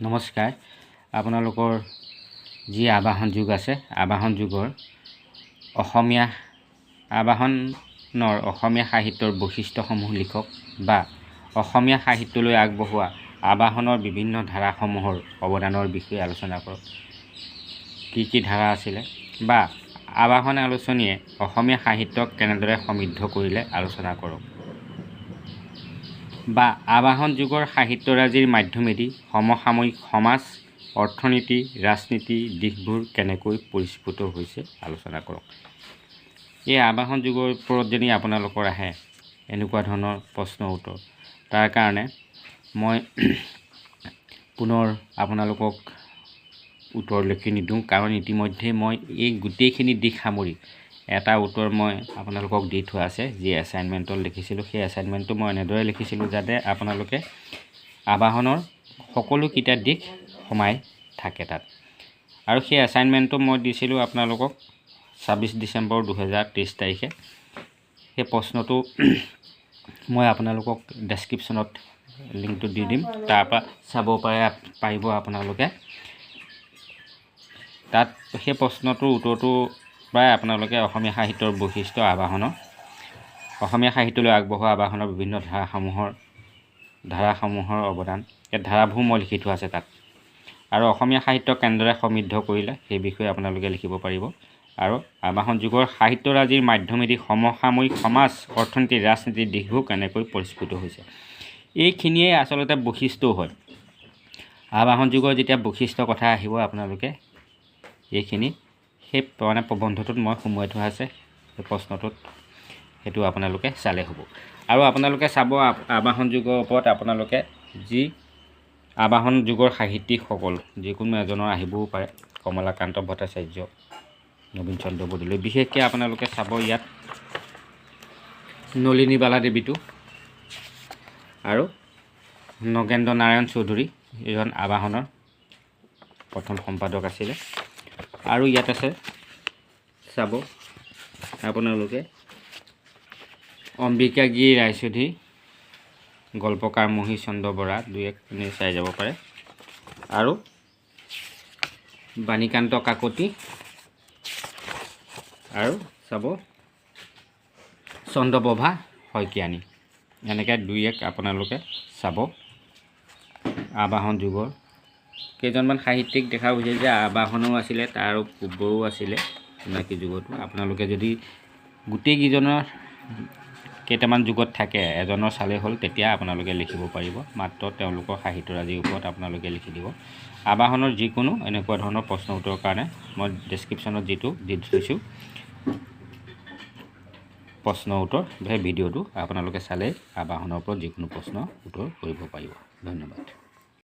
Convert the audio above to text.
নমস্কাৰ। আপোনালোকৰ যি আবাহন যুগ আছে, আবাহন যুগৰ অসমীয়া সাহিত্যৰ বৈশিষ্ট্যসমূহ লিখক বা অসমীয়া সাহিত্যলৈ আগবঢ়োৱা আবাহনৰ বিভিন্ন ধাৰাসমূহৰ অৱদানৰ বিষয়ে আলোচনা কৰক। কি ধাৰা আছিলে বা আবাহন আলোচনীয়ে অসমীয়া সাহিত্যক কেনেদৰে সমৃদ্ধ কৰিলে আলোচনা কৰক। বা আবাহন যুগৰ সাহিত্যৰাজিৰ মাধ্যমেদি সমসাময়িক সমাজ, অৰ্থনীতি, ৰাজনীতি দিশবোৰ কেনেকৈ পৰিস্ফুট হৈছে আলোচনা কৰক। এই আবাহন যুগৰ ওপৰত যদি আপোনালোকৰ আহে এনেকুৱা ধৰণৰ প্ৰশ্ন উত্তৰ, তাৰ কাৰণে মই পুনৰ আপোনালোকক উত্তৰ লিখি নিদিওঁ, কাৰণ ইতিমধ্যে মই এই গোটেইখিনি দিশ সামৰি এটা উত্তৰ মই আপোনালোকক দি থোৱা আছে। যি এছাইনমেণ্টত লিখিছিলোঁ, সেই এছাইনমেণ্টটো মই এনেদৰে লিখিছিলোঁ যাতে আপোনালোকে আবাহনৰ সকলোকেইটা দিশ সোমাই থাকে তাত। আৰু সেই এছাইনমেণ্টটো মই দিছিলোঁ আপোনালোকক 26 ডিচেম্বৰ 2023 তাৰিখে। সেই প্ৰশ্নটো মই আপোনালোকক ডেছক্ৰিপশ্যনত লিংকটো দি দিম, তাৰ পৰা চাব পাৰিব আপোনালোকে। তাত সেই প্ৰশ্নটোৰ উত্তৰটো প্ৰায় আপোনালোকে অসমীয়া সাহিত্যৰ বৈশিষ্ট্য আবাহনৰ, অসমীয়া সাহিত্যলৈ আগবঢ়োৱা আবাহনৰ বিভিন্ন ধাৰাসমূহৰ অৱদান, এই ধাৰাবোৰ মই লিখি থোৱা আছে তাত। আৰু অসমীয়া সাহিত্যক কেনেদৰে সমৃদ্ধ কৰিলে সেই বিষয়ে আপোনালোকে লিখিব পাৰিব। আৰু আবাহন যুগৰ সাহিত্যৰাজিৰ মাধ্যমেদি সমসাময়িক সমাজ, অৰ্থনীতি, ৰাজনীতিৰ দিশবোৰ কেনেকৈ পৰিস্ফুট হৈছে, এইখিনিয়ে আচলতে বৈশিষ্ট্য হয়। আবাহন যুগৰ যেতিয়া বৈশিষ্ট্যৰ কথা আহিব, আপোনালোকে এইখিনি সেই প্ৰবন্ধটোত মই সোমোৱাই থোৱা আছে, সেই প্ৰশ্নটোত সেইটো আপোনালোকে চালে হ'ব। আৰু আপোনালোকে চাব আবাহন যুগৰ ওপৰত আপোনালোকে যি আবাহন যুগৰ সাহিত্যিকসকল যিকোনো এজনৰ আহিবও পাৰে, কমলাকান্ত ভট্টাচাৰ্য, নবীন চন্দ্ৰ বৰদলৈ। বিশেষকৈ আপোনালোকে চাব ইয়াত নলিনীবালা দেৱীটো আৰু নগেন্দ্ৰ নাৰায়ণ চৌধুৰী, এইজন আবাহনৰ প্ৰথম সম্পাদক আছিলে। আৰু ইয়াত আছে চাব আপোনালোকে অম্বিকাগিৰি ৰায়চৌধুৰী, গল্পকাৰ মহীশচন্দ্ৰ বৰা, দুই এক চাই যাব পাৰে। আৰু বাণীকান্ত কাকতি আৰু চাব চন্দ্ৰপ্ৰভা শইকীয়ানী, এনেকৈ দুই এক আপোনালোকে চাব। আবাহন যুগৰ কেইজনমান সাহিত্যিক দেখা গৈছে যে আবাহনো আছিলে, তাৰ পূৰ্বৰো আছিলে চিনাকি যুগতো। আপোনালোকে যদি গোটেইকেইজনৰ কেইটামান যুগত থাকে, এজনৰ চালেই হ'ল, তেতিয়া আপোনালোকে লিখিব পাৰিব। মাত্ৰ তেওঁলোকৰ সাহিত্যৰাজিৰ ওপৰত আপোনালোকে লিখি দিব। আবাহনৰ যিকোনো এনেকুৱা ধৰণৰ প্ৰশ্ন উত্তৰৰ কাৰণে মই ডেছক্ৰিপশ্যনত যিটো দি থৈছোঁ প্ৰশ্ন উত্তৰ, সেই ভিডিঅ'টো আপোনালোকে চালেই আবাহনৰ ওপৰত যিকোনো প্ৰশ্ন উত্তৰ কৰিব পাৰিব। ধন্যবাদ।